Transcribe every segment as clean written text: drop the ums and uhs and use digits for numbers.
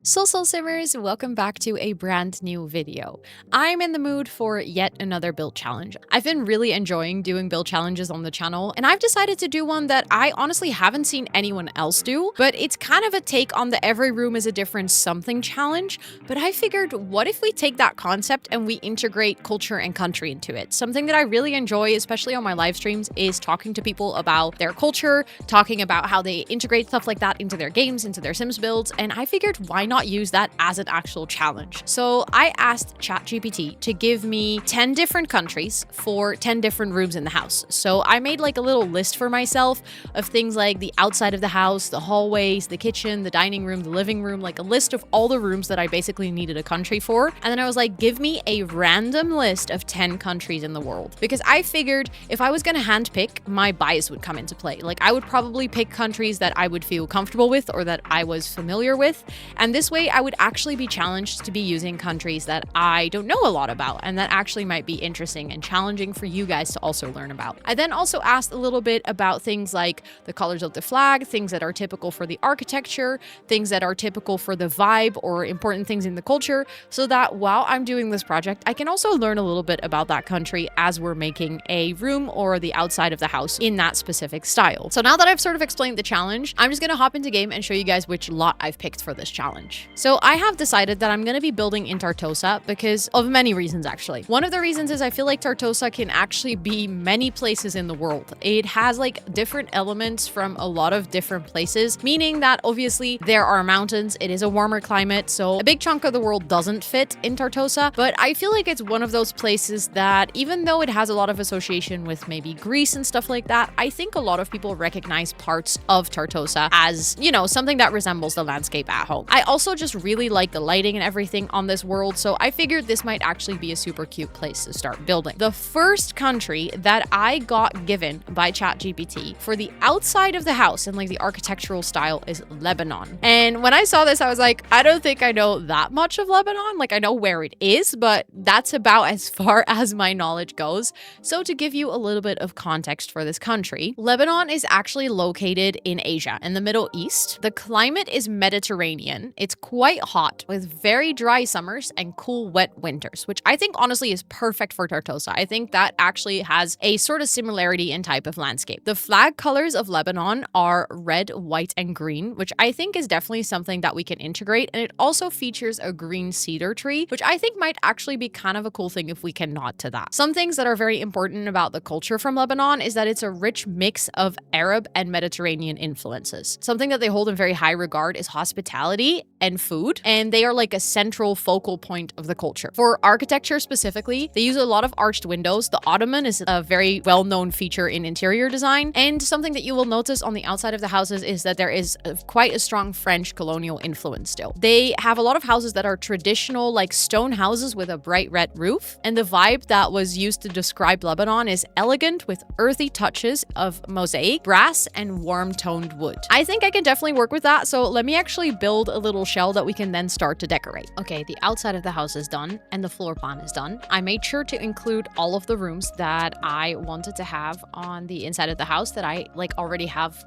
Soul Simmers, welcome back to a brand new video. I'm in the mood for yet another build challenge. I've been really enjoying doing build challenges on the channel, and I've decided to do one that I honestly haven't seen anyone else do, but it's kind of a take on the every room is a different something challenge. But I figured, what if we take that concept and we integrate culture and country into it? Something that I really enjoy, especially on my live streams, is talking to people about their culture, talking about how they integrate stuff like that into their games, into their Sims builds, and I figured, why not use that as an actual challenge? So I asked ChatGPT to give me 10 different countries for 10 different rooms in the house. So I made like a little list for myself of things like the outside of the house, the hallways, the kitchen, the dining room, the living room, like a list of all the rooms that I basically needed a country for. And then I was like, give me a random list of 10 countries in the world. Because I figured if I was gonna handpick, my bias would come into play. Like I would probably pick countries that I would feel comfortable with or that I was familiar with. And this way I would actually be challenged to be using countries that I don't know a lot about and that actually might be interesting and challenging for you guys to also learn about. I then also asked a little bit about things like the colors of the flag, things that are typical for the architecture, things that are typical for the vibe or important things in the culture, so that while I'm doing this project, I can also learn a little bit about that country as we're making a room or the outside of the house in that specific style. So now that I've sort of explained the challenge, I'm just gonna hop into game and show you guys which lot I've picked for this challenge. So I have decided that I'm going to be building in Tartosa because of many reasons, actually. One of the reasons is I feel like Tartosa can actually be many places in the world. It has like different elements from a lot of different places, meaning that obviously there are mountains, it is a warmer climate, so a big chunk of the world doesn't fit in Tartosa, but I feel like it's one of those places that even though it has a lot of association with maybe Greece and stuff like that, I think a lot of people recognize parts of Tartosa as, you know, something that resembles the landscape at home. I also just really like the lighting and everything on this world, so I figured this might actually be a super cute place to start building. The first country that I got given by ChatGPT for the outside of the house and like the architectural style is Lebanon. And when I saw this, I was like, I don't think I know that much of Lebanon. Like I know where it is, but that's about as far as my knowledge goes. So to give you a little bit of context for this country, Lebanon is actually located in Asia, in the Middle East. The climate is Mediterranean. It's quite hot with very dry summers and cool, wet winters, which I think honestly is perfect for Tartosa. I think that actually has a sort of similarity in type of landscape. The flag colors of Lebanon are red, white, and green, which I think is definitely something that we can integrate. And it also features a green cedar tree, which I think might actually be kind of a cool thing if we can nod to that. Some things that are very important about the culture from Lebanon is that it's a rich mix of Arab and Mediterranean influences. Something that they hold in very high regard is hospitality and food, and they are like a central focal point of the culture. For architecture specifically, they use a lot of arched windows. The ottoman is a very well-known feature in interior design, and something that you will notice on the outside of the houses is that there is quite a strong French colonial influence still. They have a lot of houses that are traditional, like stone houses with a bright red roof, and the vibe that was used to describe Lebanon is elegant with earthy touches of mosaic, brass, and warm-toned wood. I think I can definitely work with that, so let me actually build a little shell that we can then start to decorate. Okay, the outside of the house is done and the floor plan is done. I made sure to include all of the rooms that I wanted to have on the inside of the house that I like already have,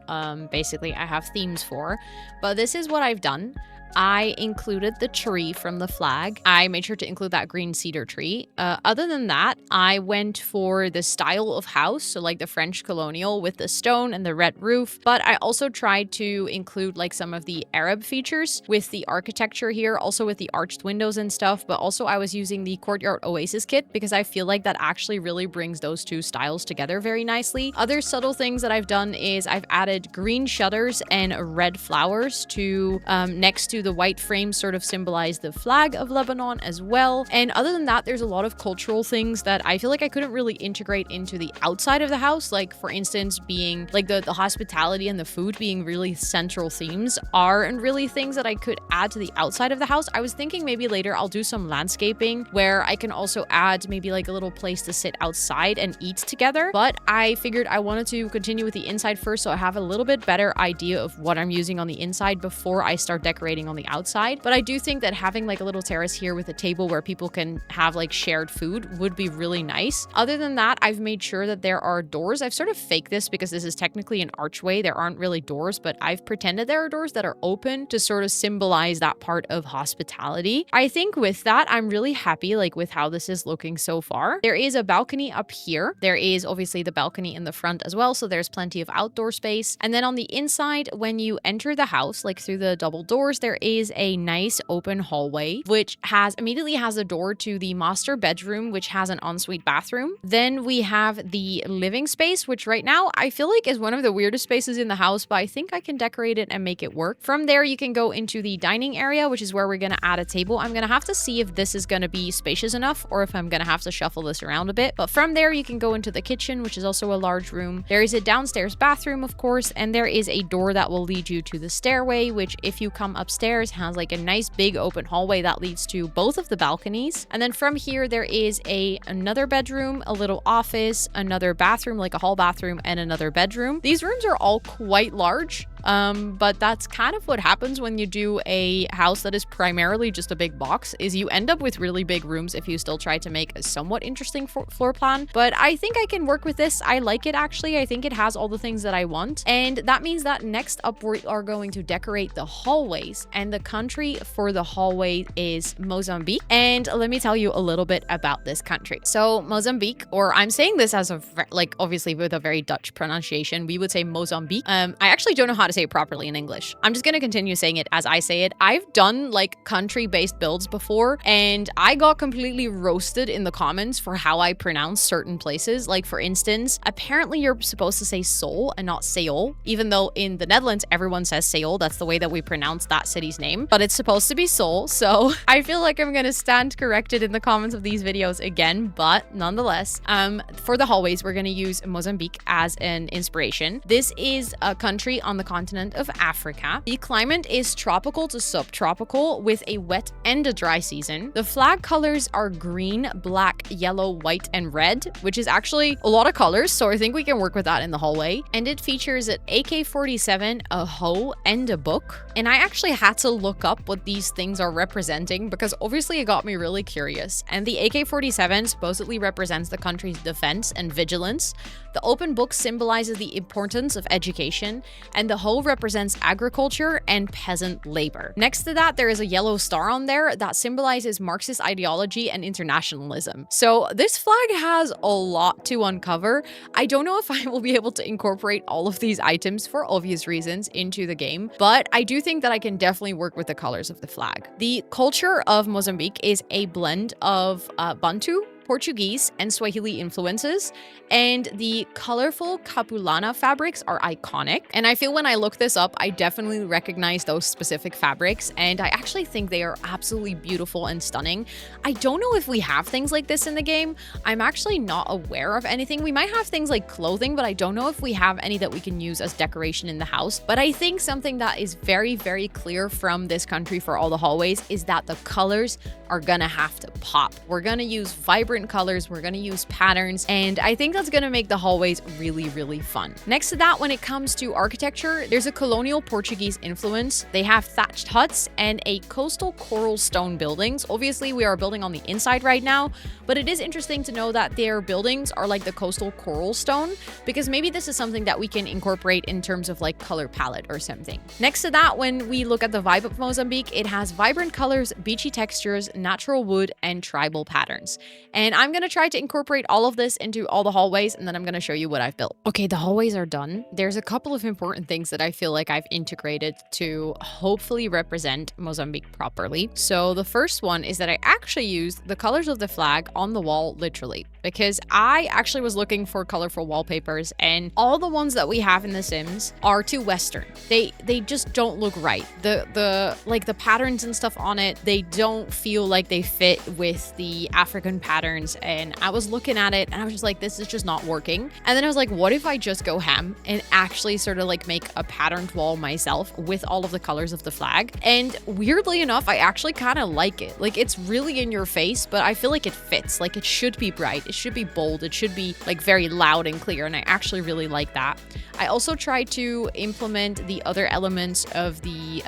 basically I have themes for, but this is what I've done. I included the tree from the flag. I made sure to include that green cedar tree. Other than that, I went for the style of house, so like the French colonial with the stone and the red roof, but I also tried to include like some of the Arab features with the architecture here, also with the arched windows and stuff, but also I was using the Courtyard Oasis kit because I feel like that actually really brings those two styles together very nicely. Other subtle things that I've done is I've added green shutters and red flowers to next to the white frames sort of symbolize the flag of Lebanon as well. And other than that, there's a lot of cultural things that I feel like I couldn't really integrate into the outside of the house. Like for instance, being like the hospitality and the food being really central themes aren't really things that I could add to the outside of the house. I was thinking maybe later I'll do some landscaping where I can also add maybe like a little place to sit outside and eat together. But I figured I wanted to continue with the inside first, so I have a little bit better idea of what I'm using on the inside before I start decorating on on the outside. But I do think that having like a little terrace here with a table where people can have like shared food would be really nice. Other than that, I've made sure that there are doors. I've sort of faked this because this is technically an archway. There aren't really doors, but I've pretended there are doors that are open to sort of symbolize that part of hospitality. I think with that, I'm really happy like with how this is looking so far. There is a balcony up here. There is obviously the balcony in the front as well, so there's plenty of outdoor space. And then on the inside, when you enter the house, like through the double doors, there is a nice open hallway, which immediately has a door to the master bedroom, which has an ensuite bathroom. Then we have the living space, which right now I feel like is one of the weirdest spaces in the house, but I think I can decorate it and make it work. From there, you can go into the dining area, which is where we're going to add a table. I'm going to have to see if this is going to be spacious enough or if I'm going to have to shuffle this around a bit. But from there, you can go into the kitchen, which is also a large room. There is a downstairs bathroom, of course, and there is a door that will lead you to the stairway, which if you come upstairs has like a nice big open hallway that leads to both of the balconies. And then from here, there is another bedroom, a little office, another bathroom, like a hall bathroom, and another bedroom. These rooms are all quite large. But that's kind of what happens when you do a house that is primarily just a big box, is you end up with really big rooms if you still try to make a somewhat interesting floor plan. But I think I can work with this. I like it actually. I think it has all the things that I want. And that means that next up we are going to decorate the hallways, and the country for the hallway is Mozambique. And let me tell you a little bit about this country. So Mozambique, or I'm saying this as like obviously with a very Dutch pronunciation, we would say Mozambique. I actually don't know how to say it properly in English. I'm just going to continue saying it as I say it. I've done like country-based builds before, and I got completely roasted in the comments for how I pronounce certain places. Like for instance, apparently you're supposed to say Seoul and not Seoul, even though in the Netherlands everyone says Seoul. That's the way that we pronounce that city's name, but it's supposed to be Seoul. So I feel like I'm going to stand corrected in the comments of these videos again, but nonetheless, for the hallways, we're going to use Mozambique as an inspiration. This is a country on the continent of Africa. The climate is tropical to subtropical with a wet and a dry season. The flag colors are green, black, yellow, white, and red, which is actually a lot of colors, so I think we can work with that in the hallway. And it features an AK-47, a hoe, and a book. And I actually had to look up what these things are representing because obviously it got me really curious. And the AK-47 supposedly represents the country's defense and vigilance. The open book symbolizes the importance of education, and the hoe represents agriculture and peasant labor. Next to that, there is a yellow star on there that symbolizes Marxist ideology and internationalism. So this flag has a lot to uncover. I don't know if I will be able to incorporate all of these items for obvious reasons into the game, but I do think that I can definitely work with the colors of the flag. The culture of Mozambique is a blend of Bantu, Portuguese, and Swahili influences, and the colorful Capulana fabrics are iconic. And I feel when I look this up, I definitely recognize those specific fabrics, and I actually think they are absolutely beautiful and stunning. I don't know if we have things like this in the game. I'm actually not aware of anything. We might have things like clothing, but I don't know if we have any that we can use as decoration in the house. But I think something that is very, very clear from this country for all the hallways is that the colors are gonna have to pop. We're gonna use vibrant colors, we're gonna use patterns, and I think that's gonna make the hallways really, really fun. Next to that, when it comes to architecture, there's a colonial Portuguese influence. They have thatched huts and a coastal coral stone buildings. Obviously, we are building on the inside right now, but it is interesting to know that their buildings are like the coastal coral stone, because maybe this is something that we can incorporate in terms of like color palette or something. Next to that, when we look at the vibe of Mozambique, it has vibrant colors, beachy textures, natural wood, and tribal patterns. And I'm gonna try to incorporate all of this into all the hallways, and then I'm gonna show you what I've built. Okay, the hallways are done. There's a couple of important things that I feel like I've integrated to hopefully represent Mozambique properly. So the first one is that I actually used the colors of the flag on the wall, literally, because I actually was looking for colorful wallpapers, and all the ones that we have in The Sims are too Western. They just don't look right. The patterns and stuff on it, they don't feel like they fit with the African patterns patterns, and I was looking at it and I was just like, this is just not working. And then I was like, what if I just go ham and actually sort of like make a patterned wall myself with all of the colors of the flag? And weirdly enough, I actually kind of like it. Like, it's really in your face, but I feel like it fits. Like, it should be bright, it should be bold, it should be like very loud and clear, and I actually really like that. I also tried to implement the other elements of the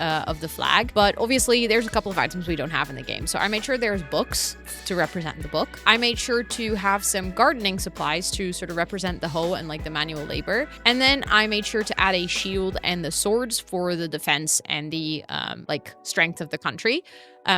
flag, but obviously there's a couple of items we don't have in the game. So I made sure there's books to represent the book. I made sure to have some gardening supplies to sort of represent the hoe and like the manual labor. And then I made sure to add a shield and the swords for the defense and the like strength of the country,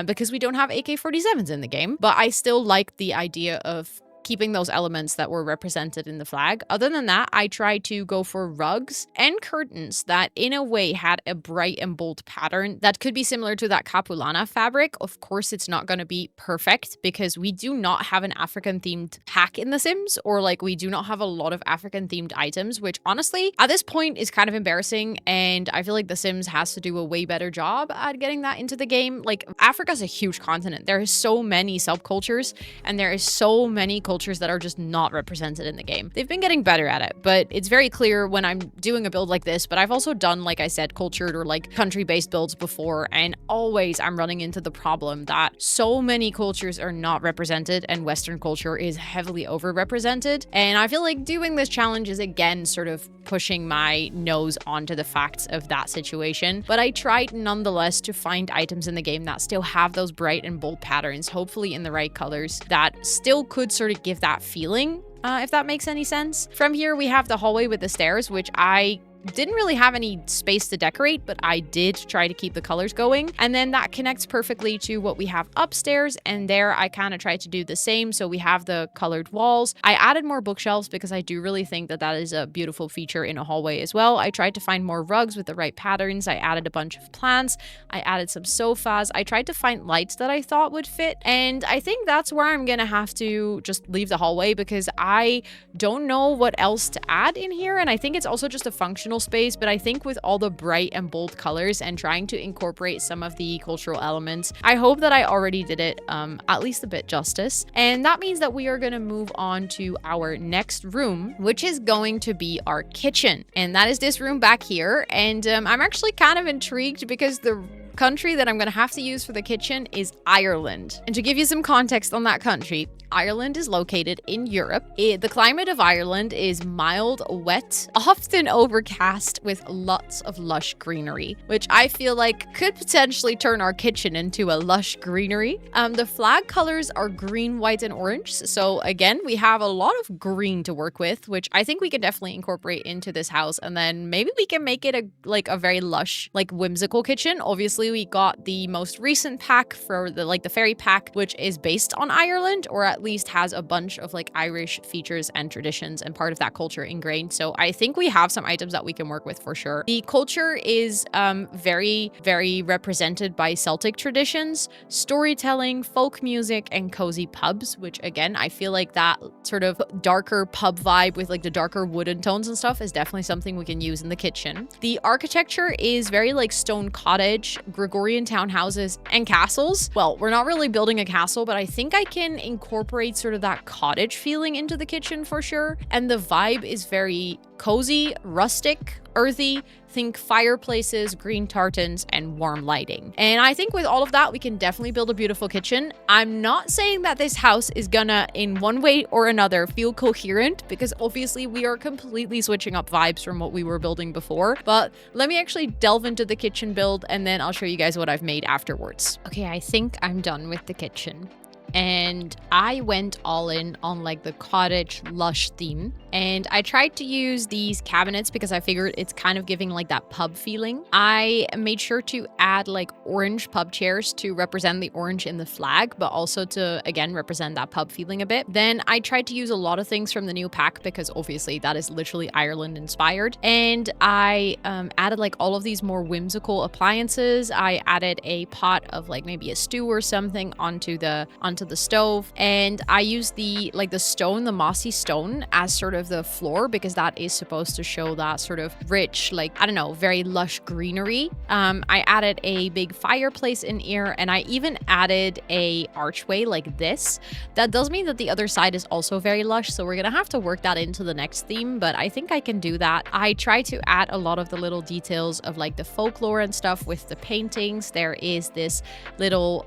because we don't have AK-47s in the game. But I still like the idea of keeping those elements that were represented in the flag. Other than that, I tried to go for rugs and curtains that in a way had a bright and bold pattern that could be similar to that Capulana fabric. Of course, it's not going to be perfect because we do not have an African themed pack in The Sims, or like we do not have a lot of African themed items, which honestly at this point is kind of embarrassing. And I feel like The Sims has to do a way better job at getting that into the game. Like, Africa's a huge continent. There is so many subcultures and there is so many cultures that are just not represented in the game. They've been getting better at it, but it's very clear when I'm doing a build like this. But I've also done, like I said, cultured or like country-based builds before, and always I'm running into the problem that so many cultures are not represented and Western culture is heavily overrepresented. And I feel like doing this challenge is again sort of pushing my nose onto the facts of that situation. But I tried nonetheless to find items in the game that still have those bright and bold patterns, hopefully in the right colors, that still could sort of give that feeling, if that makes any sense. From here, we have the hallway with the stairs, which I didn't really have any space to decorate, but I did try to keep the colors going. And then that connects perfectly to what we have upstairs. And there I kind of tried to do the same. So we have the colored walls. I added more bookshelves because I do really think that that is a beautiful feature in a hallway as well. I tried to find more rugs with the right patterns. I added a bunch of plants. I added some sofas. I tried to find lights that I thought would fit. And I think that's where I'm going to have to just leave the hallway because I don't know what else to add in here. And I think it's also just a functional space, but I think with all the bright and bold colors and trying to incorporate some of the cultural elements, I hope that I already did it at least a bit justice. And that means that we are going to move on to our next room, which is going to be our kitchen. And that is this room back here. And I'm actually kind of intrigued because the country that I'm going to have to use for the kitchen is Ireland. And to give you some context on that country, Ireland is located in Europe. The climate of Ireland is mild, wet, often overcast with lots of lush greenery, which I feel like could potentially turn our kitchen into a lush greenery. The flag colors are green, white, and orange. So again, we have a lot of green to work with, which I think we can definitely incorporate into this house. And then maybe we can make it a very lush, like whimsical kitchen. Obviously, we got the most recent pack for the fairy pack, which is based on Ireland, or at least has a bunch of like Irish features and traditions and part of that culture ingrained. So I think we have some items that we can work with for sure. The culture is very, very represented by Celtic traditions, storytelling, folk music, and cozy pubs, which again, I feel like that sort of darker pub vibe with like the darker wooden tones and stuff is definitely something we can use in the kitchen. The architecture is very like stone cottage, Gregorian townhouses, and castles. Well, we're not really building a castle, but I think I can incorporate sort of that cottage feeling into the kitchen for sure. And the vibe is very cozy, rustic, earthy. Think fireplaces, green tartans, and warm lighting. And I think with all of that, we can definitely build a beautiful kitchen. I'm not saying that this house is gonna, in one way or another, feel coherent, because obviously we are completely switching up vibes from what we were building before. But let me actually delve into the kitchen build, and then I'll show you guys what I've made afterwards. Okay, I think I'm done with the kitchen. And I went all in on like the cottage lush theme, and I tried to use these cabinets because I figured it's kind of giving like that pub feeling. I made sure to add like orange pub chairs to represent the orange in the flag, but also to again represent that pub feeling a bit. Then I tried to use a lot of things from the new pack because obviously that is literally Ireland inspired, and I added like all of these more whimsical appliances. I added a pot of like maybe a stew or something onto the onto the stove, and I use the stone, the mossy stone, as sort of the floor because that is supposed to show that sort of rich, like, I don't know, very lush greenery. I added a big fireplace in here, and I even added a archway like this. That does mean that the other side is also very lush, so we're gonna have to work that into the next theme, but I think I can do that. I try to add a lot of the little details of like the folklore and stuff with the paintings. There is this little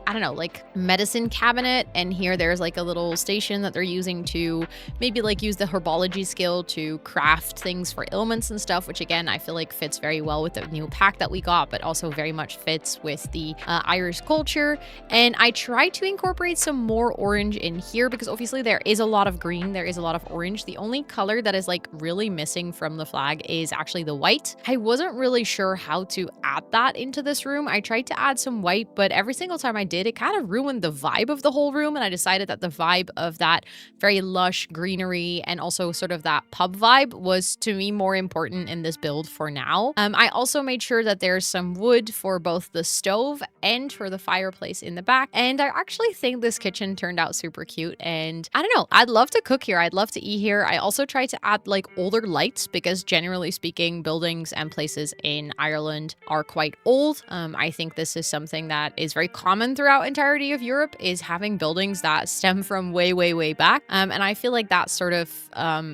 I don't know, like medicine cabinet, and here there's like a little station that they're using to maybe like use the herbology skill to craft things for ailments and stuff, which again I feel like fits very well with the new pack that we got, but also very much fits with the Irish culture. And I try to incorporate some more orange in here because obviously there is a lot of green, there is a lot of orange. The only color that is like really missing from the flag is actually the white. I wasn't really sure how to add that into this room. I tried to add some white, but every single time I did, it kind of ruined the vibe of the whole room, and I decided that the vibe of that very lush greenery and also sort of that pub vibe was to me more important in this build for now. I also made sure that there's some wood for both the stove and for the fireplace in the back, and I actually think this kitchen turned out super cute, and I don't know, I'd love to cook here, I'd love to eat here. I also tried to add like older lights because generally speaking, buildings and places in Ireland are quite old. I think this is something that is very common throughout entirety of Europe, is having buildings that stem from way back. And I feel like that sort of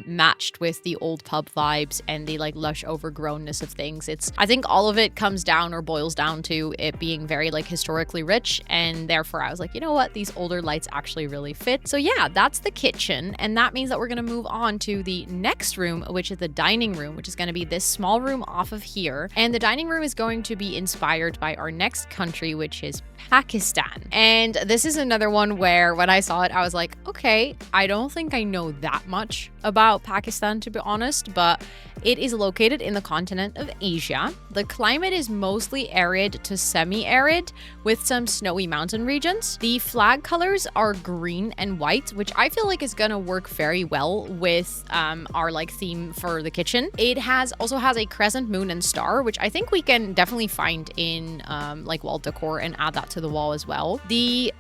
matched with the old pub vibes and the like lush overgrownness of things. I think all of it comes down or boils down to it being very like historically rich, and therefore I was like, you know what, these older lights actually really fit. So yeah, that's the kitchen, and that means that we're gonna move on to the next room, which is the dining room, which is gonna be this small room off of here. And the dining room is going to be inspired by our next country, which is Pakistan. And this is another one where when I saw it, I was like, okay, I don't think I know that much about Pakistan, to be honest, but it is located in the continent of Asia. The climate is mostly arid to semi-arid with some snowy mountain regions. The flag colors are green and white, which I feel like is gonna work very well with our like theme for the kitchen. It also has a crescent moon and star, which I think we can definitely find in like wall decor and add that to the wall as well. The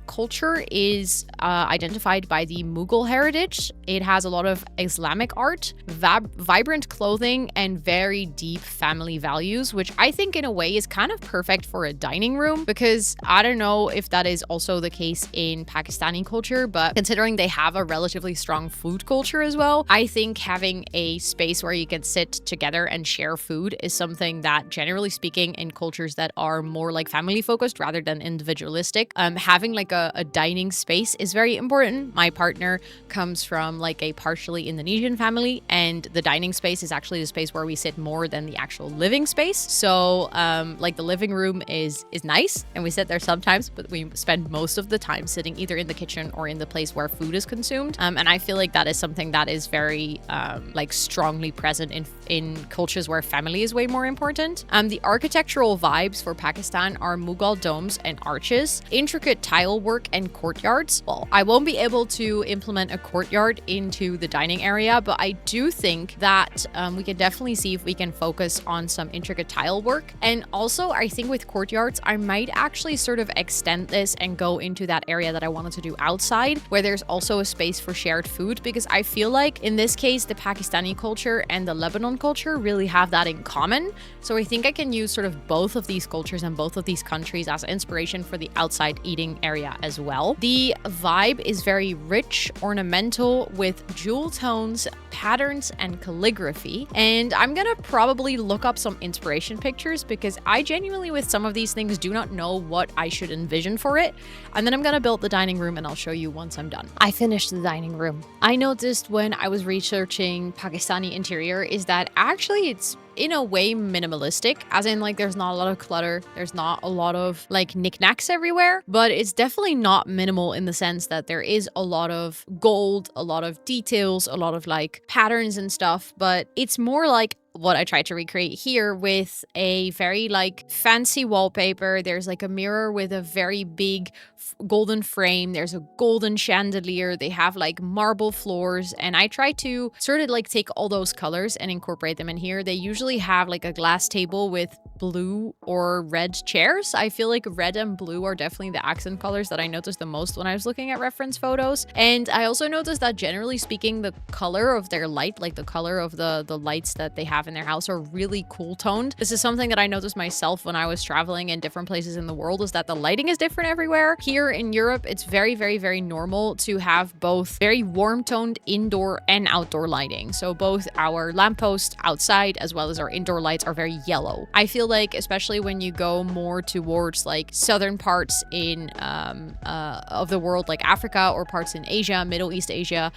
culture is identified by the Mughal heritage. It has a lot of Islamic art, vibrant clothing, and very deep family values, which I think in a way is kind of perfect for a dining room, because I don't know if that is also the case in Pakistani culture, but considering they have a relatively strong food culture as well, I think having a space where you can sit together and share food is something that, generally speaking, in cultures that are more like family focused rather than individualistic, having like a dining space is very important. My partner comes from like a partially Indonesian family, and the dining space is actually the space where we sit more than the actual living space. So like the living room is nice and we sit there sometimes, but we spend most of the time sitting either in the kitchen or in the place where food is consumed. And I feel like that is something that is very like strongly present in cultures where family is way more important. The architectural vibes for Pakistan are Mughal domes and arches, intricate tile work, and courtyards. Well, I won't be able to implement a courtyard into the dining area, but I do think that we can definitely see if we can focus on some intricate tile work. And also, I think with courtyards, I might actually sort of extend this and go into that area that I wanted to do outside, where there's also a space for shared food, because I feel like in this case, the Pakistani culture and the Lebanon culture really have that in common. So I think I can use sort of both of these cultures and both of these countries as inspiration for the outside eating area as well. The vibe is very rich, ornamental, with jewel tones, patterns, and calligraphy. And I'm gonna probably look up some inspiration pictures, because I genuinely, with some of these things, do not know what I should envision for it. And then I'm gonna build the dining room, and I'll show you once I'm done. I finished the dining room. I noticed when I was researching Pakistani interior is that actually it's in a way minimalistic, as in like there's not a lot of clutter, there's not a lot of like knickknacks everywhere, but it's definitely not minimal in the sense that there is a lot of gold, a lot of details, a lot of like patterns and stuff, but it's more like what I tried to recreate here with a very like fancy wallpaper. There's like a mirror with a very big golden frame. There's a golden chandelier. They have like marble floors. And I try to sort of like take all those colors and incorporate them in here. They usually have like a glass table with blue or red chairs. I feel like red and blue are definitely the accent colors that I noticed the most when I was looking at reference photos. And I also noticed that generally speaking, the color of their light, like the color of the lights that they have in their house, are really cool toned. This is something that I noticed myself when I was traveling in different places in the world, is that the lighting is different everywhere. Here in Europe, it's very, very, very normal to have both very warm toned indoor and outdoor lighting. So both our lamppost outside as well as our indoor lights are very yellow. I feel like, especially when you go more towards like southern parts in of the world, like Africa, or parts in Asia, Middle East Asia,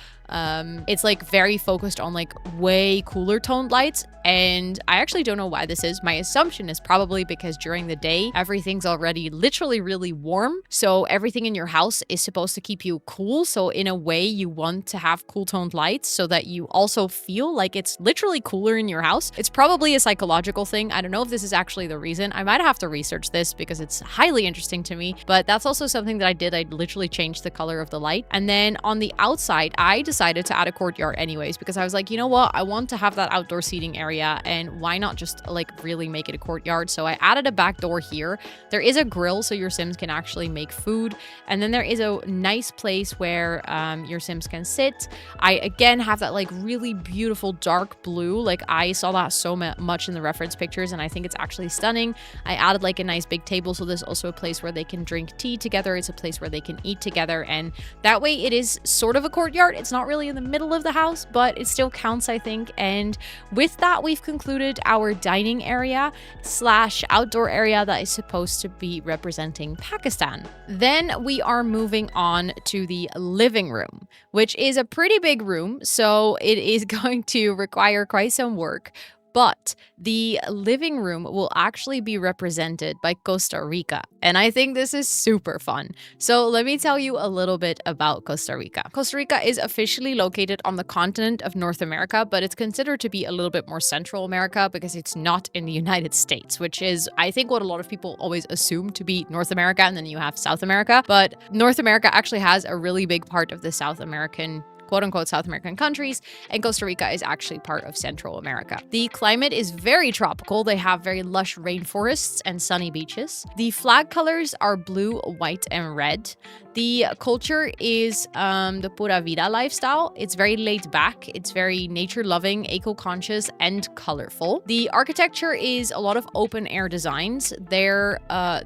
it's like very focused on like way cooler toned lights. And I actually don't know why this is. My assumption is probably because during the day, everything's already literally really warm. So everything in your house is supposed to keep you cool. So in a way, you want to have cool toned lights so that you also feel like it's literally cooler in your house. It's probably a psychological thing. I don't know if this is actually the reason. I might have to research this because it's highly interesting to me. But that's also something that I did. I literally changed the color of the light. And then on the outside, I decided to add a courtyard anyways, because I was like, you know what? I want to have that outdoor seating area, and why not just like really make it a courtyard? So I added a back door here. There is a grill so your Sims can actually make food, and then there is a nice place where your Sims can sit. I again have that like really beautiful dark blue. Like I saw that so much in the reference pictures, and I think it's actually stunning. I added like a nice big table, so there's also a place where they can drink tea together. It's a place where they can eat together, and that way it is sort of a courtyard. It's not really in the middle of the house, but it still counts, I think. And with that, we've concluded our dining area / outdoor area that is supposed to be representing Pakistan. Then we are moving on to the living room, which is a pretty big room, so it is going to require quite some work. But the living room will actually be represented by Costa Rica. And I think this is super fun. So let me tell you a little bit about Costa Rica. Costa Rica is officially located on the continent of North America, but it's considered to be a little bit more Central America because it's not in the United States, which is, I think, what a lot of people always assume to be North America, and then you have South America. But North America actually has a really big part of the South American quote-unquote South American countries, and Costa Rica is actually part of Central America. The climate is very tropical. They have very lush rainforests and sunny beaches. The flag colors are blue, white, and red. The culture is the Pura Vida lifestyle. It's very laid back. It's very nature-loving, eco-conscious, and colorful. The architecture is a lot of open-air designs. They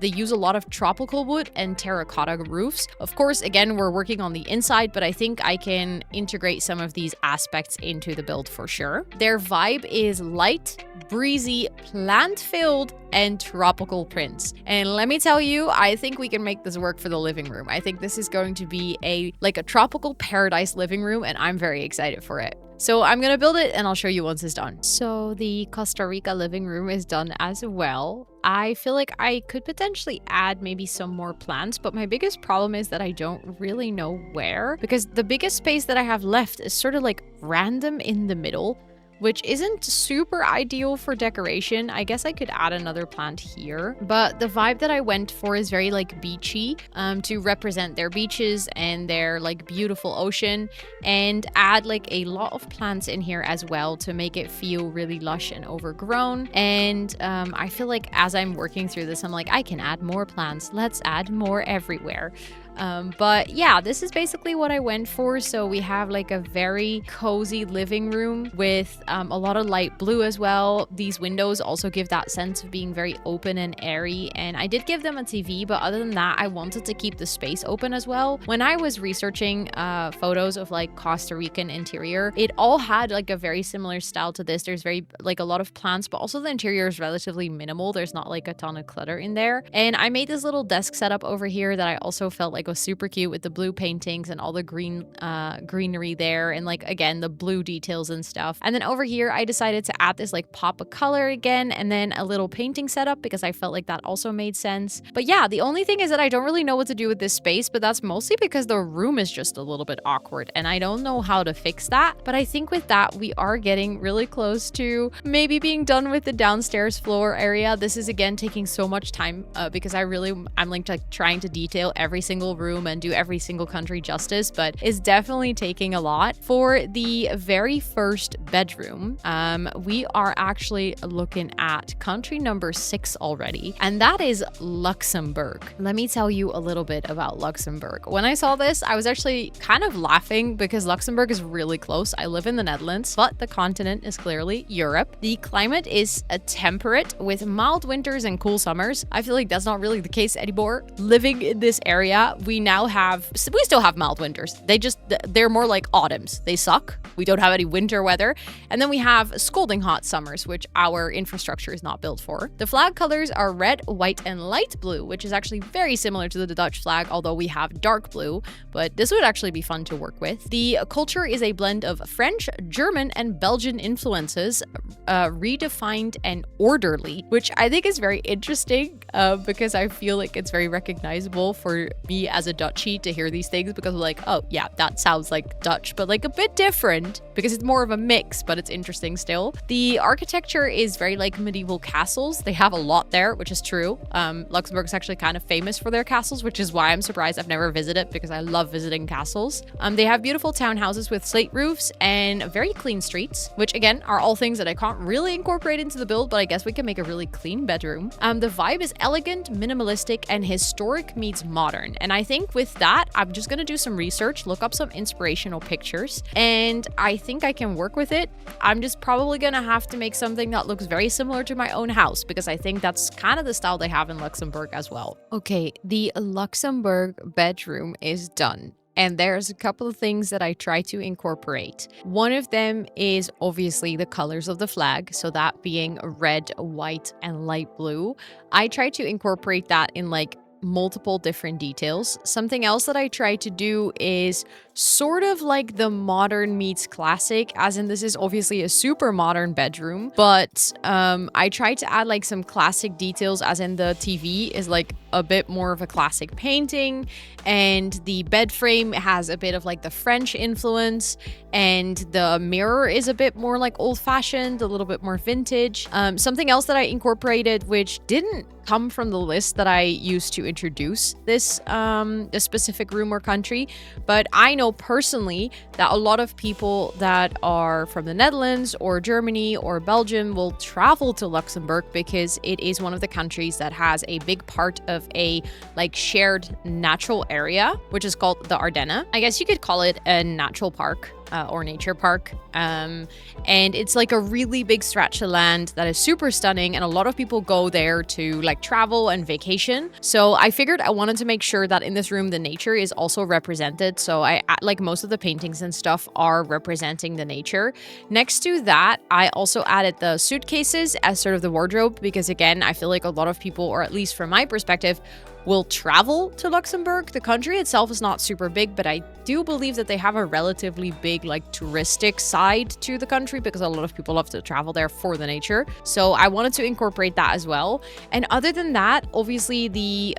use a lot of tropical wood and terracotta roofs. Of course, again, we're working on the inside, but I think I can integrate some of these aspects into the build for sure. Their vibe is light, breezy, plant-filled, and tropical prints. And let me tell you, I think we can make this work for the living room. I think this is going to be a tropical paradise living room, and I'm very excited for it. So I'm gonna build it and I'll show you once it's done. So the Costa Rica living room is done as well. I feel like I could potentially add maybe some more plants, but my biggest problem is that I don't really know where, because the biggest space that I have left is sort of like random in the middle, which isn't super ideal for decoration. I guess I could add another plant here, but the vibe that I went for is very like beachy, to represent their beaches and their like beautiful ocean, and add like a lot of plants in here as well to make it feel really lush and overgrown. And I feel like as I'm working through this, I'm like, I can add more plants. Let's add more everywhere. But yeah, this is basically what I went for. So we have like a very cozy living room with a lot of light blue as well. These windows also give that sense of being very open and airy, and I did give them a TV, but other than that, I wanted to keep the space open as well. When I was researching photos of like Costa Rican interior, it all had like a very similar style to this. There's very like a lot of plants, but also the interior is relatively minimal. There's not like a ton of clutter in there. And I made this little desk setup over here that I also felt like like was super cute with the blue paintings and all the greenery there, and like again the blue details and stuff. And then over here I decided to add this like pop of color again, and then a little painting setup because I felt like that also made sense. But yeah, the only thing is that I don't really know what to do with this space, but that's mostly because the room is just a little bit awkward and I don't know how to fix that. But I think with that we are getting really close to maybe being done with the downstairs floor area. This is again taking so much time because I'm like trying to detail every single room and do every single country justice, but it's definitely taking a lot. For the very first bedroom, we are actually looking at country number 6 already, and that is Luxembourg. Let me tell you a little bit about Luxembourg. When I saw this, I was actually kind of laughing because Luxembourg is really close. I live in the Netherlands, but the continent is clearly Europe. The climate is temperate with mild winters and cool summers. I feel like that's not really the case anymore. Living in this area, we still have mild winters. They're more like autumns. They suck. We don't have any winter weather. And then we have scalding hot summers, which our infrastructure is not built for. The flag colors are red, white, and light blue, which is actually very similar to the Dutch flag, although we have dark blue, but this would actually be fun to work with. The culture is a blend of French, German, and Belgian influences, redefined and orderly, which I think is very interesting because I feel like it's very recognizable for me as a Dutchie to hear these things, because I'm like, oh yeah, that sounds like Dutch, but like a bit different because it's more of a mix, but it's interesting still. The architecture is very like medieval castles. They have a lot there, which is true. Luxembourg is actually kind of famous for their castles, which is why I'm surprised I've never visited, because I love visiting castles. They have beautiful townhouses with slate roofs and very clean streets, which again are all things that I can't really incorporate into the build, but I guess we can make a really clean bedroom. The vibe is elegant, minimalistic, and historic meets modern. And I think with that, I'm just gonna do some research, look up some inspirational pictures, and I think I can work with it. I'm just probably gonna have to make something that looks very similar to my own house, because I think that's kind of the style they have in Luxembourg as well. Okay, the Luxembourg bedroom is done. And there's a couple of things that I try to incorporate. One of them is obviously the colors of the flag, so that being red, white, and light blue. I try to incorporate that in like multiple different details. Something else that I try to do is sort of like the modern meets classic, as in this is obviously a super modern bedroom, but I try to add like some classic details, as in the TV is like a bit more of a classic painting, and the bed frame has a bit of like the French influence, and the mirror is a bit more like old-fashioned, a little bit more vintage. Something else that I incorporated, which didn't come from the list that I used to introduce this specific room or country, but I know personally that a lot of people that are from the Netherlands or Germany or Belgium will travel to Luxembourg because it is one of the countries that has a big part of a like shared natural area, which is called the Ardennes. I guess you could call it a natural park. Or nature park, and it's like a really big stretch of land that is super stunning, and a lot of people go there to like travel and vacation. So I figured I wanted to make sure that in this room the nature is also represented, so I like most of the paintings and stuff are representing the nature. Next to that, I also added the suitcases as sort of the wardrobe, because again, I feel like a lot of people, or at least from my perspective, will travel to Luxembourg. The country itself is not super big, but I do believe that they have a relatively big like touristic side to the country, because a lot of people love to travel there for the nature. So I wanted to incorporate that as well. And other than that, obviously the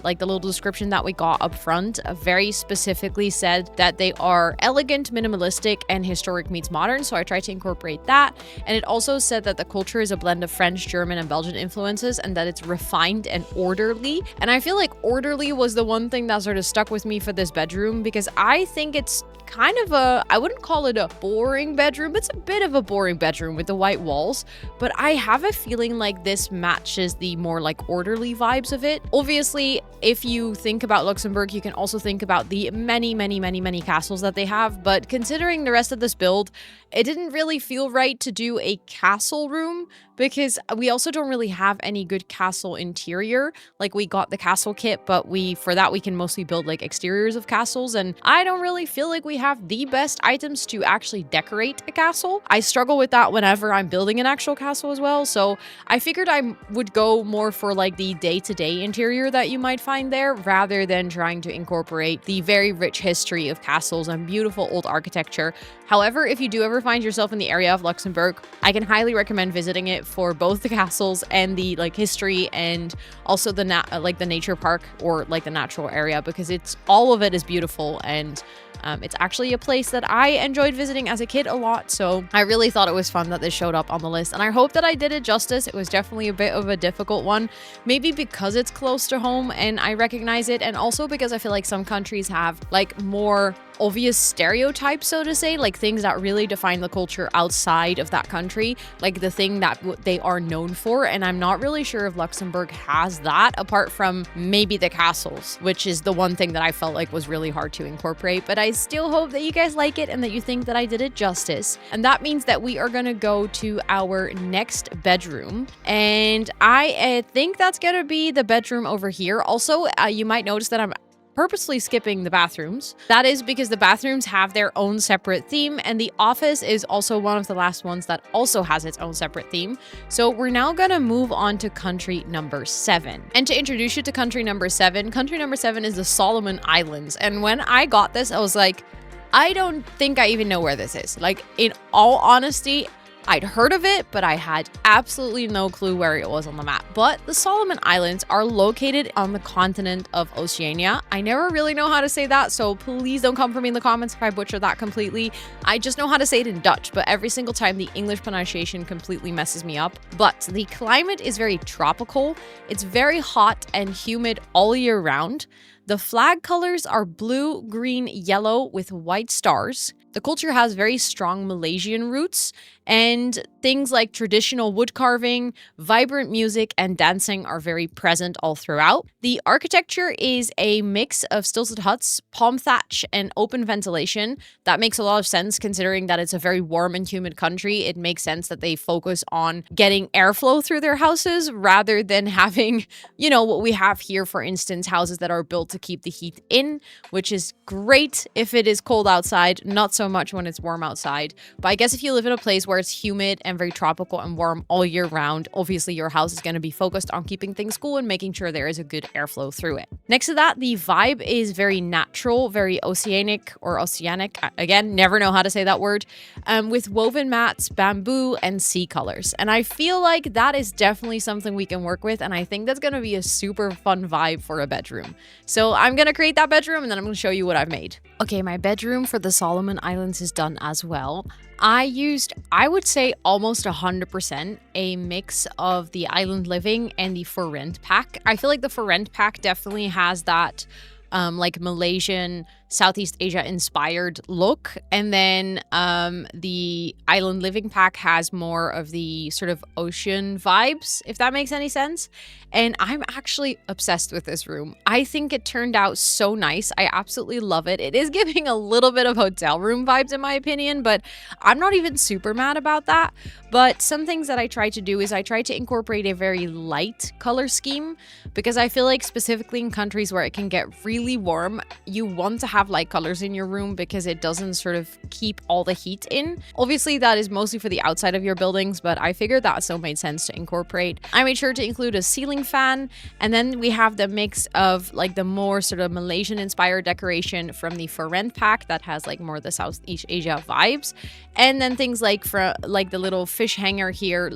like the little description that we got up front very specifically said that they are elegant, minimalistic, and historic meets modern. So I tried to incorporate that. And it also said that the culture is a blend of French, German, and Belgian influences, and that it's refined and orderly. And I feel like orderly was the one thing that sort of stuck with me for this bedroom, because I think it's kind of I wouldn't call it a boring bedroom. It's a bit of a boring bedroom with the white walls, but I have a feeling like this matches the more like orderly vibes of it. Obviously, if you think about Luxembourg, you can also think about the many castles that they have, but considering the rest of this build, it didn't really feel right to do a castle room, because we also don't really have any good castle interior. Like, we got the castle kit, but for that we can mostly build like exteriors of castles, and I don't really feel like we have the best items to actually decorate a castle. I struggle with that whenever I'm building an actual castle as well, so I figured I would go more for like the day-to-day interior that you might find there, rather than trying to incorporate the very rich history of castles and beautiful old architecture. However, if you do ever find yourself in the area of Luxembourg, I can highly recommend visiting it for both the castles and the like history, and also the the nature park, or like the natural area, because it's all of it is beautiful, and it's actually a place that I enjoyed visiting as a kid a lot, so I really thought it was fun that this showed up on the list, and I hope that I did it justice. It was definitely a bit of a difficult one, maybe because it's close to home and I recognize it, and also because I feel like some countries have like more obvious stereotypes, so to say, like things that really define the culture outside of that country, like the thing that they are known for, and I'm not really sure if Luxembourg has that, apart from maybe the castles, which is the one thing that I felt like was really hard to incorporate. But I still hope that you guys like it and that you think that I did it justice. And that means that we are gonna go to our next bedroom, and I think that's gonna be the bedroom over here. Also, you might notice that I'm purposely skipping the bathrooms. That is because the bathrooms have their own separate theme, and the office is also one of the last ones that also has its own separate theme. So we're now gonna move on to country number 7. And to introduce you to country number 7 is the Solomon Islands. And when I got this, I was like, I don't think I even know where this is. Like, in all honesty, I'd heard of it, but I had absolutely no clue where it was on the map. But the Solomon Islands are located on the continent of Oceania. I never really know how to say that, so please don't come for me in the comments if I butcher that completely. I just know how to say it in Dutch, but every single time the English pronunciation completely messes me up. But the climate is very tropical. It's very hot and humid all year round. The flag colors are blue, green, yellow with white stars. The culture has very strong Malaysian roots, and things like traditional wood carving, vibrant music, and dancing are very present all throughout. The architecture is a mix of stilted huts, palm thatch, and open ventilation. That makes a lot of sense considering that it's a very warm and humid country. It makes sense that they focus on getting airflow through their houses rather than having, you know, what we have here, for instance, houses that are built to keep the heat in, which is great if it is cold outside, not so much when it's warm outside. But I guess if you live in a place where it's humid and very tropical and warm all year round, obviously your house is going to be focused on keeping things cool and making sure there is a good airflow through it. Next to that, the vibe is very natural, very oceanic, again, never know how to say that word, with woven mats, bamboo, and sea colors. And I feel like that is definitely something we can work with, and I think that's going to be a super fun vibe for a bedroom. So I'm going to create that bedroom, and then I'm going to show you what I've made. Okay, my bedroom for the Solomon Islands is done as well. I used, I would say, almost 100% a mix of the Island Living and the For Rent pack. I feel like the For Rent pack definitely has that like Malaysian, Southeast Asia inspired look, and then the Island Living pack has more of the sort of ocean vibes, if that makes any sense. And I'm actually obsessed with this room. I think it turned out so nice. I absolutely love it. It is giving a little bit of hotel room vibes in my opinion, but I'm not even super mad about that. But some things that I try to do is I try to incorporate a very light color scheme, because I feel like specifically in countries where it can get really warm, you want to have light colors in your room because it doesn't sort of keep all the heat in. Obviously that is mostly for the outside of your buildings, but I figured that still made sense to incorporate. I made sure to include a ceiling fan, and then we have the mix of like the more sort of Malaysian inspired decoration from the For Rent pack that has like more the Southeast Asia vibes, and then things like the little fish hanger here,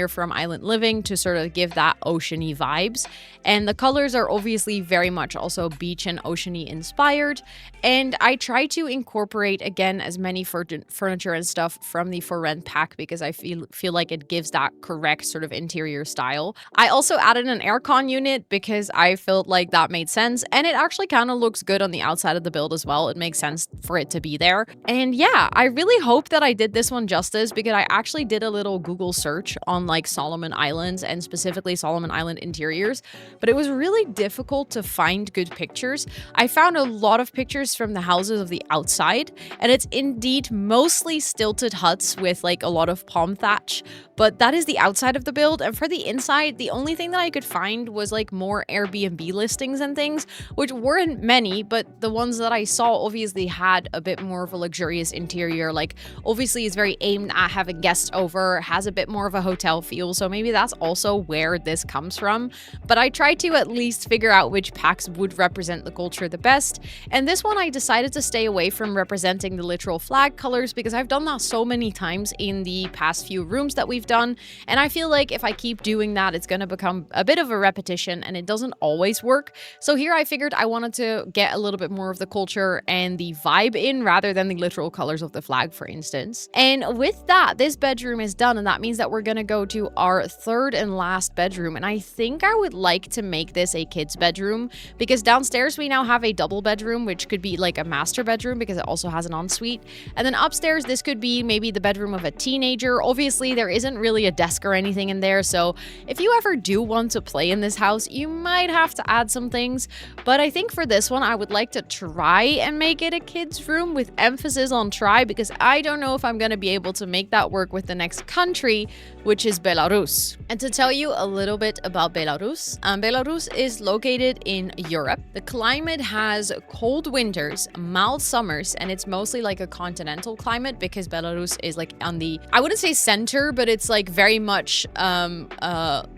from Island Living to sort of give that oceany vibes. And the colors are obviously very much also beach and oceany inspired, and I try to incorporate again as many furniture and stuff from the For Rent pack because I feel like it gives that correct sort of interior style. I also added an aircon unit because I felt like that made sense, and it actually kind of looks good on the outside of the build as well. It makes sense for it to be there. And yeah, I really hope that I did this one justice, because I actually did a little Google search on like Solomon Islands and specifically Solomon Island interiors, but it was really difficult to find good pictures pictures, I found a lot of pictures from the houses of the outside, and it's indeed mostly stilted huts with like a lot of palm thatch, but that is the outside of the build. And for the inside, the only thing that I could find was like more Airbnb listings and things, which weren't many, but the ones that I saw obviously had a bit more of a luxurious interior. Like obviously it's very aimed at having guests over, has a bit more of a hotel feel, so maybe that's also where this comes from. But I tried to at least figure out which packs would represent the culture the best, and this one I decided to stay away from representing the literal flag colors because I've done that so many times in the past few rooms that we've done, and I feel like if I keep doing that, it's going to become a bit of a repetition and it doesn't always work. So here I figured I wanted to get a little bit more of the culture and the vibe in rather than the literal colors of the flag, for instance. And with that, this bedroom is done, and that means that we're going to go to our third and last bedroom. And I think I would like to make this a kid's bedroom because downstairs we now have a double bedroom, which could be like a master bedroom because it also has an ensuite. And then upstairs, this could be maybe the bedroom of a teenager. Obviously, there isn't really a desk or anything in there, so if you ever do want to play in this house, you might have to add some things. But I think for this one, I would like to try and make it a kid's room with emphasis on try, because I don't know if I'm going to be able to make that work with the next country, which is Belarus. And to tell you a little bit about Belarus, Belarus is located in Europe. The climate has cold winters, mild summers, and it's mostly like a continental climate because Belarus is like on the, I wouldn't say center, but it's like very much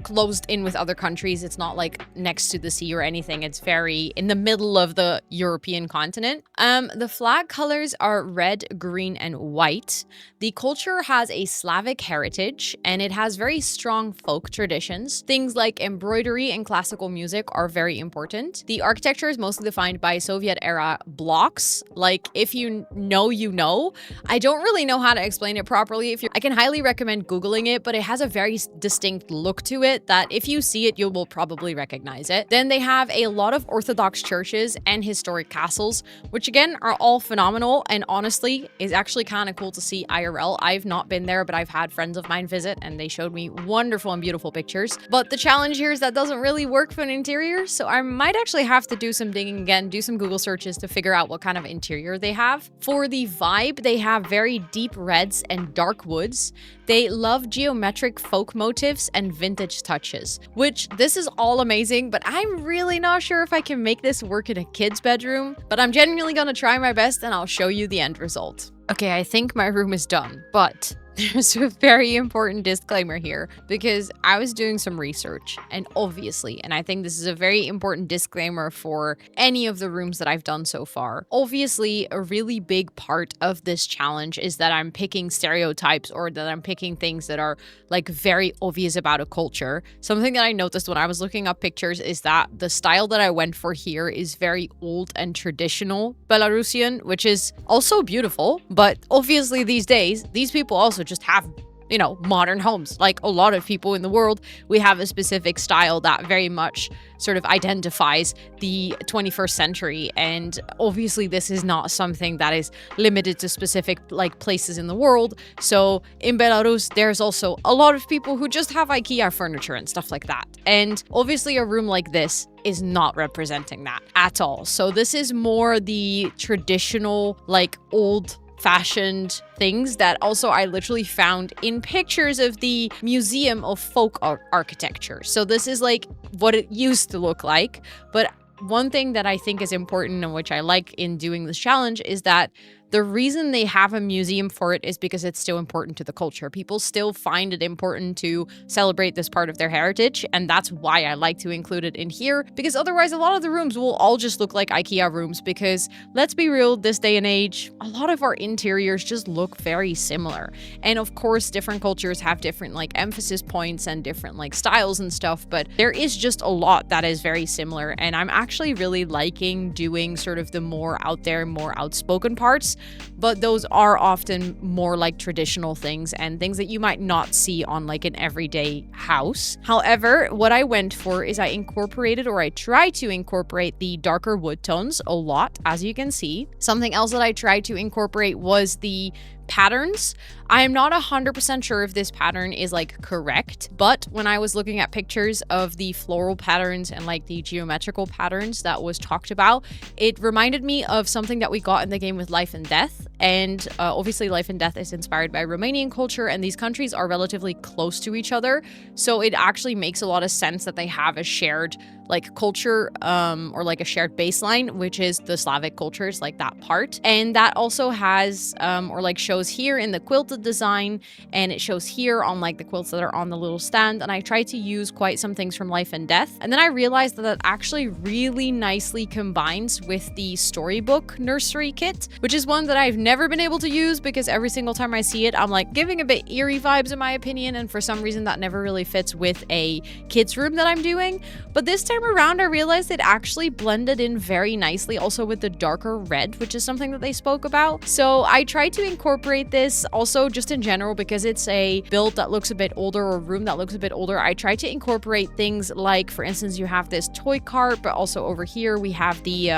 closed in with other countries. It's not like next to the sea or anything. It's very in the middle of the European continent. The flag colors are red, green, and white. The culture has a Slavic heritage, and it has very strong folk traditions. Things like embroidery and classical music are very important. The architecture is mostly defined by Soviet-era blocks. Like, if you know, you know. I don't really know how to explain it properly. I can highly recommend Googling it, but it has a very distinct look to it that if you see it, you will probably recognize it. Then they have a lot of Orthodox churches and historic castles, which again are all phenomenal and honestly is actually kind of cool to see IRL. I've not been there, but I've had friends of mine visit and they showed me wonderful and beautiful pictures. But the challenge here is that doesn't really work for an interior, so I might actually have to do some digging again, do some Google searches to figure out what kind of interior they have. For the vibe, they have very deep reds and dark woods. They love geometric folk motifs and vintage touches, which this is all amazing, but I'm really not sure if I can make this work in a kid's bedroom, but I'm genuinely gonna try my best and I'll show you the end result. Okay, I think my room is done, but there's a very important disclaimer here because I was doing some research and obviously, and I think this is a very important disclaimer for any of the rooms that I've done so far. Obviously, a really big part of this challenge is that I'm picking stereotypes or that I'm picking things that are like very obvious about a culture. Something that I noticed when I was looking up pictures is that the style that I went for here is very old and traditional Belarusian, which is also beautiful, but obviously these days, these people also just have, you know, modern homes. Like a lot of people in the world, we have a specific style that very much sort of identifies the 21st century. And obviously this is not something that is limited to specific like places in the world. So in Belarus, there's also a lot of people who just have IKEA furniture and stuff like that. And obviously a room like this is not representing that at all. So this is more the traditional, like old fashioned things that also I literally found in pictures of the Museum of Folk Architecture. So this is like what it used to look like. But one thing that I think is important and which I like in doing this challenge is that the reason they have a museum for it is because it's still important to the culture. People still find it important to celebrate this part of their heritage, and that's why I like to include it in here, because otherwise a lot of the rooms will all just look like IKEA rooms, because let's be real, this day and age, a lot of our interiors just look very similar. And of course, different cultures have different like emphasis points and different like styles and stuff, but there is just a lot that is very similar, and I'm actually really liking doing sort of the more out there, more outspoken parts. But those are often more like traditional things and things that you might not see on like an everyday house. However, what I went for is I incorporated, or I tried to incorporate, the darker wood tones a lot, as you can see. Something else that I tried to incorporate was the patterns. I am not 100% sure if this pattern is like correct, but when I was looking at pictures of the floral patterns and like the geometrical patterns that was talked about, it reminded me of something that we got in the game with Life and Death. And obviously Life and Death is inspired by Romanian culture, and these countries are relatively close to each other. So it actually makes a lot of sense that they have a shared like culture or like a shared baseline, which is the Slavic cultures, like that part. And that also has or like shows here in the quilted design, and it shows here on like the quilts that are on the little stand. And I tried to use quite some things from Life and Death, and then I realized that that actually really nicely combines with the storybook nursery kit, which is one that I've never been able to use because every single time I see it, I'm like giving a bit eerie vibes in my opinion, and for some reason that never really fits with a kids room that I'm doing. But this time around I realized it actually blended in very nicely also with the darker red, which is something that they spoke about. So I tried to incorporate this also just in general because it's a build that looks a bit older, or room that looks a bit older. I tried to incorporate things like, for instance, you have this toy cart, but also over here we have the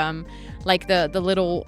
like the little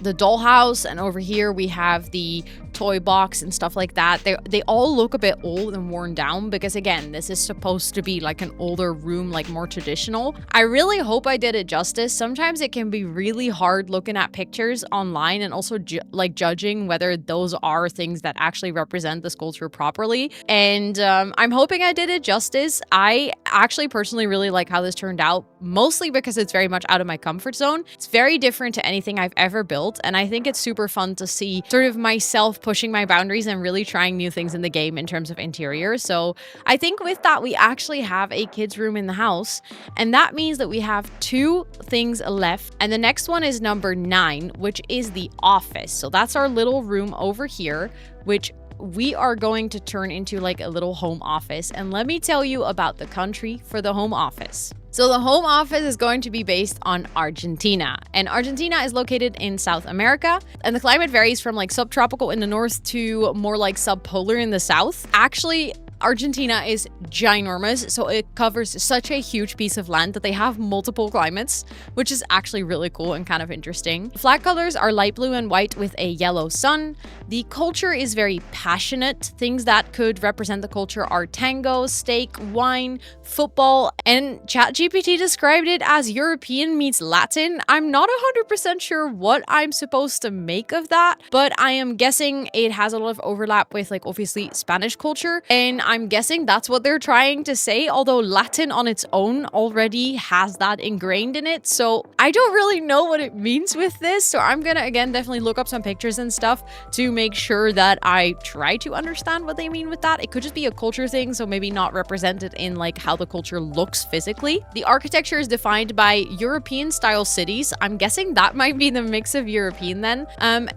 the dollhouse, and over here we have the toy box and stuff like that. They all look a bit old and worn down because again, this is supposed to be like an older room, like more traditional. I really hope I did it justice. Sometimes it can be really hard looking at pictures online and also like judging whether those are things that actually represent the sculpture properly. And I'm hoping I did it justice. I actually personally really like how this turned out, mostly because it's very much out of my comfort zone. It's very different to anything I've ever built, and I think it's super fun to see sort of myself pushing my boundaries and really trying new things in the game in terms of interior. So I think with that, we actually have a kids room in the house, and that means that we have 2 things left, and the next one is number 9, which is the office. So that's our little room over here, which we are going to turn into like a little home office. And let me tell you about the country for the home office. So the home office is going to be based on Argentina, and Argentina is located in South America, and the climate varies from like subtropical in the north to more like subpolar in the south. Actually, Argentina is ginormous, so it covers such a huge piece of land that they have multiple climates, which is actually really cool and kind of interesting. Flag colors are light blue and white with a yellow sun. The culture is very passionate. Things that could represent the culture are tango, steak, wine, football, and ChatGPT described it as European meets Latin. I'm not 100% sure what I'm supposed to make of that, but I am guessing it has a lot of overlap with like obviously Spanish culture, and I'm guessing that's what they're trying to say, although Latin on its own already has that ingrained in it. So I don't really know what it means with this. So I'm gonna, again, definitely look up some pictures and stuff to make sure that I try to understand what they mean with that. It could just be a culture thing, so maybe not represented in like how the culture looks physically. The architecture is defined by European style cities. I'm guessing that might be the mix of European then.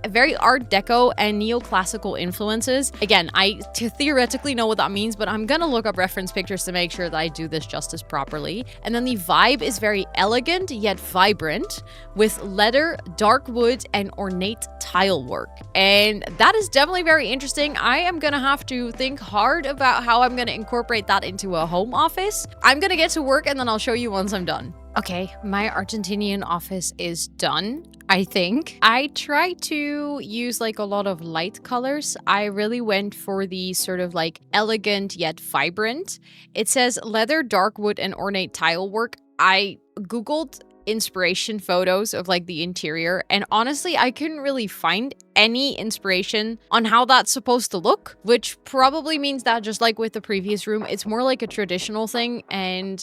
Very Art Deco and neoclassical influences. Again, I theoretically know what that means, but I'm gonna look up reference pictures to make sure that I do this justice properly. And then the vibe is very elegant yet vibrant with leather, dark wood, and ornate tile work. And that is definitely very interesting. I am gonna have to think hard about how I'm gonna incorporate that into a home office. I'm gonna get to work and then I'll show you once I'm done. Okay, my Argentinian office is done, I think. I tried to use like a lot of light colors. I really went for the sort of like elegant yet vibrant. It says leather, dark wood, and ornate tile work. I Googled inspiration photos of like the interior, and honestly I couldn't really find any inspiration on how that's supposed to look, which probably means that just like with the previous room, it's more like a traditional thing. And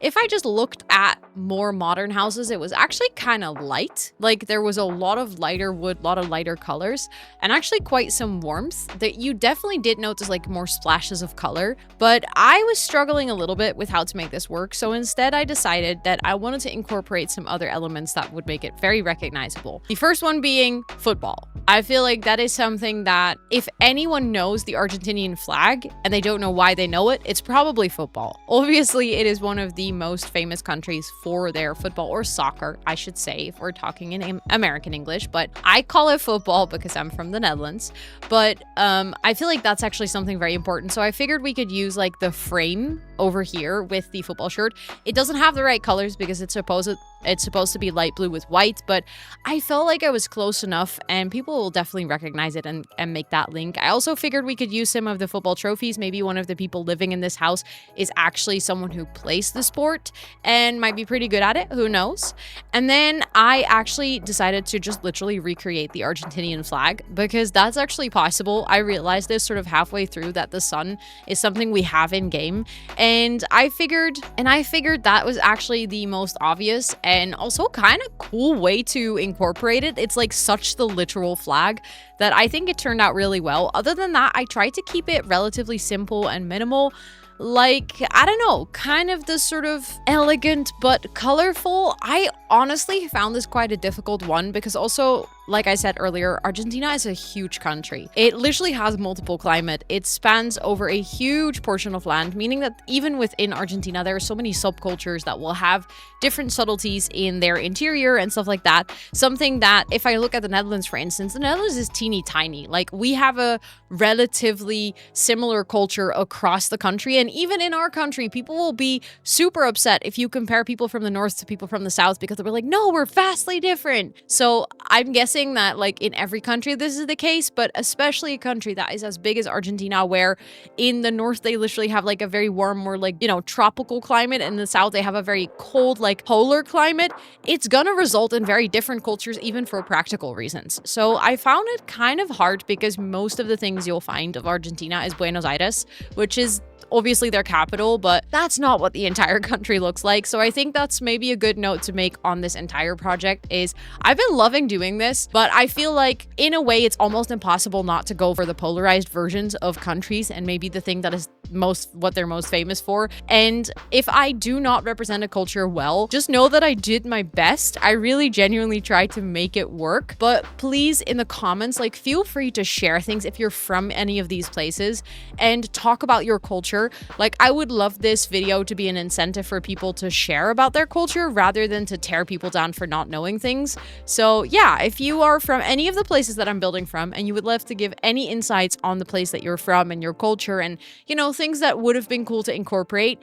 if I just looked at more modern houses, it was actually kind of light. Like there was a lot of lighter wood, a lot of lighter colors, and actually quite some warmth that you definitely did notice, like more splashes of color. But I was struggling a little bit with how to make this work, so instead I decided that I wanted to incorporate some other elements that would make it very recognizable. The first one being football. I feel like that is something that if anyone knows the Argentinian flag and they don't know why they know it, it's probably football. Obviously, it is one of the most famous countries for their football, or soccer, I should say, if we're talking in American English, but I call it football because I'm from the Netherlands. But I feel like that's actually something very important. So I figured we could use like the frame over here with the football shirt. It doesn't have the right colors because it's It's supposed to be light blue with white, but I felt like I was close enough and people will definitely recognize it and make that link. I also figured we could use some of the football trophies. Maybe one of the people living in this house is actually someone who plays the sport and might be pretty good at it. Who knows? And then I actually decided to just literally recreate the Argentinian flag because that's actually possible. I realized this sort of halfway through that the sun is something we have in game. And I figured that was actually the most obvious and also kind of cool way to incorporate it. It's like such the literal flag that I think it turned out really well. Other than that, I tried to keep it relatively simple and minimal. Like, I don't know, kind of this sort of elegant but colorful. I honestly found this quite a difficult one because also, like I said earlier, Argentina is a huge country. It literally has multiple climate. It spans over a huge portion of land, meaning that even within Argentina, there are so many subcultures that will have different subtleties in their interior and stuff like that. Something that, if I look at the Netherlands, for instance, the Netherlands is teeny tiny. Like, we have a relatively similar culture across the country. And even in our country, people will be super upset if you compare people from the north to people from the south because they're like, no, we're vastly different. So I'm guessing that like in every country this is the case, but especially a country that is as big as Argentina, where in the north they literally have like a very warm, more like, you know, tropical climate, and in the south they have a very cold, like polar climate. It's gonna result in very different cultures, even for practical reasons. So I found it kind of hard because most of the things you'll find of Argentina is Buenos Aires, which is obviously their capital, but that's not what the entire country looks like. So I think that's maybe a good note to make on this entire project is I've been loving doing this, but I feel like in a way it's almost impossible not to go for the polarized versions of countries and maybe the thing that is what they're most famous for. And if I do not represent a culture well, just know that I did my best. I really genuinely tried to make it work. But please, in the comments, like, feel free to share things if you're from any of these places and talk about your culture. Like, I would love this video to be an incentive for people to share about their culture rather than to tear people down for not knowing things. So yeah, if you are from any of the places that I'm building from and you would love to give any insights on the place that you're from and your culture and, you know, things that would have been cool to incorporate,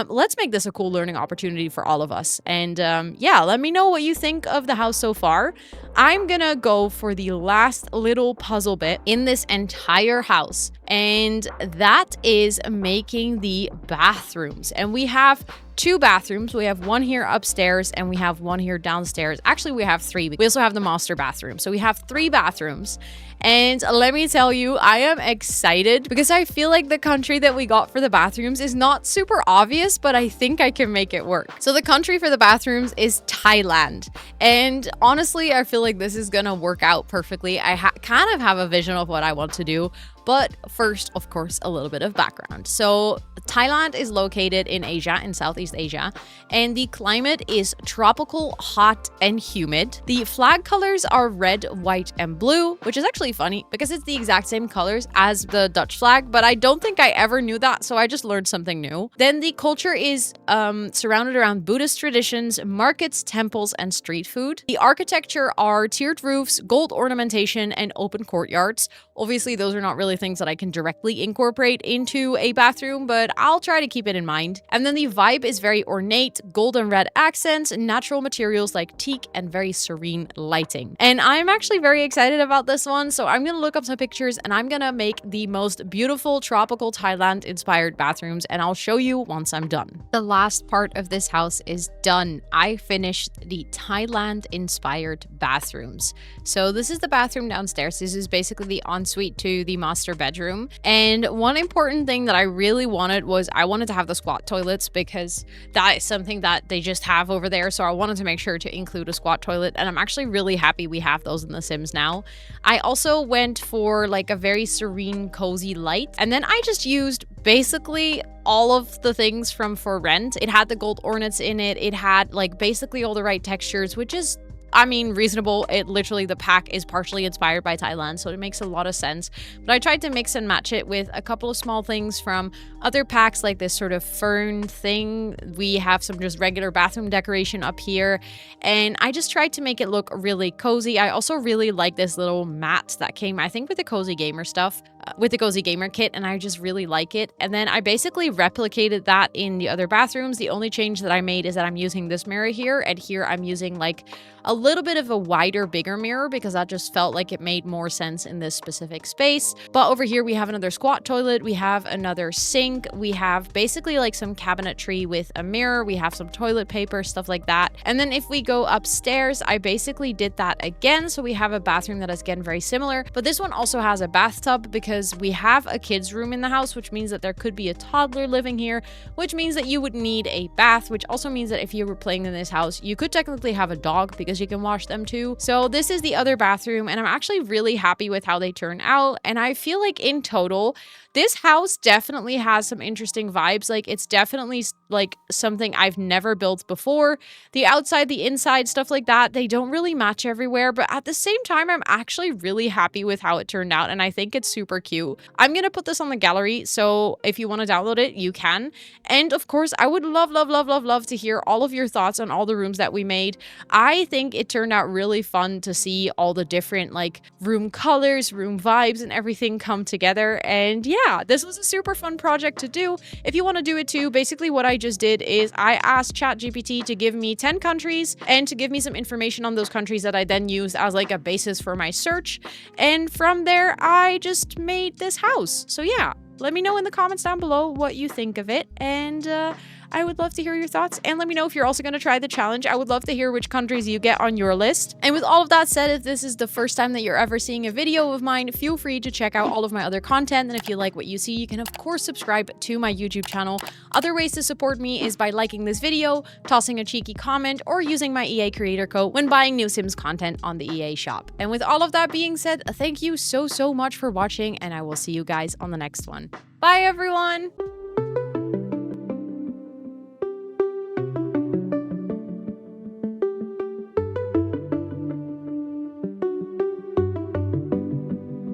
let's make this a cool learning opportunity for all of us. And yeah, let me know what you think of the house so far. I'm gonna go for the last little puzzle bit in this entire house, and that is making the bathrooms. And we have two bathrooms. We have one here upstairs and we have one here downstairs. Actually, we have three. We also have the master bathroom. So we have three bathrooms. And let me tell you, I am excited because I feel like the country that we got for the bathrooms is not super obvious, but I think I can make it work. So the country for the bathrooms is Thailand. And honestly, I feel like this is gonna work out perfectly. I kind of have a vision of what I want to do. But first, of course, a little bit of background. So Thailand is located in Asia, in Southeast Asia, and the climate is tropical, hot, and humid. The flag colors are red, white, and blue, which is actually funny because it's the exact same colors as the Dutch flag, but I don't think I ever knew that, so I just learned something new. Then the culture is surrounded around Buddhist traditions, markets, temples, and street food. The architecture are tiered roofs, gold ornamentation, and open courtyards. Obviously, those are not really things that I can directly incorporate into a bathroom, but I'll try to keep it in mind. And then the vibe is very ornate, gold and red accents, natural materials like teak, and very serene lighting. And I'm actually very excited about this one, so I'm gonna look up some pictures and I'm gonna make the most beautiful tropical Thailand inspired bathrooms, and I'll show you once I'm done. The last part of this house is done. I finished the Thailand inspired bathrooms. So this is the bathroom downstairs. This is basically the ensuite to the master bedroom. And one important thing that I really wanted was I wanted to have the squat toilets because that is something that they just have over there. So I wanted to make sure to include a squat toilet, and I'm actually really happy we have those in The Sims now. I also went for like a very serene, cozy light, and then I just used basically all of the things from For Rent. It had the gold ornaments in it. It had like basically all the right textures, which is, I mean, reasonable. It literally, the pack is partially inspired by Thailand, so it makes a lot of sense. But I tried to mix and match it with a couple of small things from other packs, like this sort of fern thing. We have some just regular bathroom decoration up here, and I just tried to make it look really cozy. I also really like this little mat that came, I think, with the Cozy Gamer stuff. with the Cozy Gamer kit, and I just really like it. And then I basically replicated that in the other bathrooms. The only change that I made is that I'm using this mirror here, and here I'm using like a little bit of a wider, bigger mirror because that just felt like it made more sense in this specific space. But over here we have another squat toilet, we have another sink, we have basically like some cabinetry with a mirror, we have some toilet paper, stuff like that. And then if we go upstairs, I basically did that again. So we have a bathroom that is again very similar, but this one also has a bathtub because we have a kid's room in the house, which means that there could be a toddler living here, which means that you would need a bath, which also means that if you were playing in this house, you could technically have a dog because you can wash them too. So this is the other bathroom, and I'm actually really happy with how they turn out. And I feel like in total, this house definitely has some interesting vibes. Like, it's definitely like something I've never built before. The outside, the inside, stuff like that, they don't really match everywhere, but at the same time, I'm actually really happy with how it turned out, and I think it's super cute. I'm gonna put this on the gallery, so if you want to download it, you can. And of course, I would love, love, love, love, love to hear all of your thoughts on all the rooms that we made. I think it turned out really fun to see all the different like room colors, room vibes, and everything come together. And yeah, this was a super fun project to do. If you want to do it too, basically what I just did is I asked ChatGPT to give me 10 countries and to give me some information on those countries that I then used as like a basis for my search. And from there, I just made this house. So yeah, let me know in the comments down below what you think of it. And I would love to hear your thoughts, and let me know if you're also going to try the challenge. I would love to hear which countries you get on your list. And with all of that said, if this is the first time that you're ever seeing a video of mine, feel free to check out all of my other content. And if you like what you see, you can of course subscribe to my YouTube channel. Other ways to support me is by liking this video, tossing a cheeky comment, or using my EA creator code when buying new Sims content on the EA shop. And with all of that being said, thank you so much for watching, and I will see you guys on the next one. Bye everyone!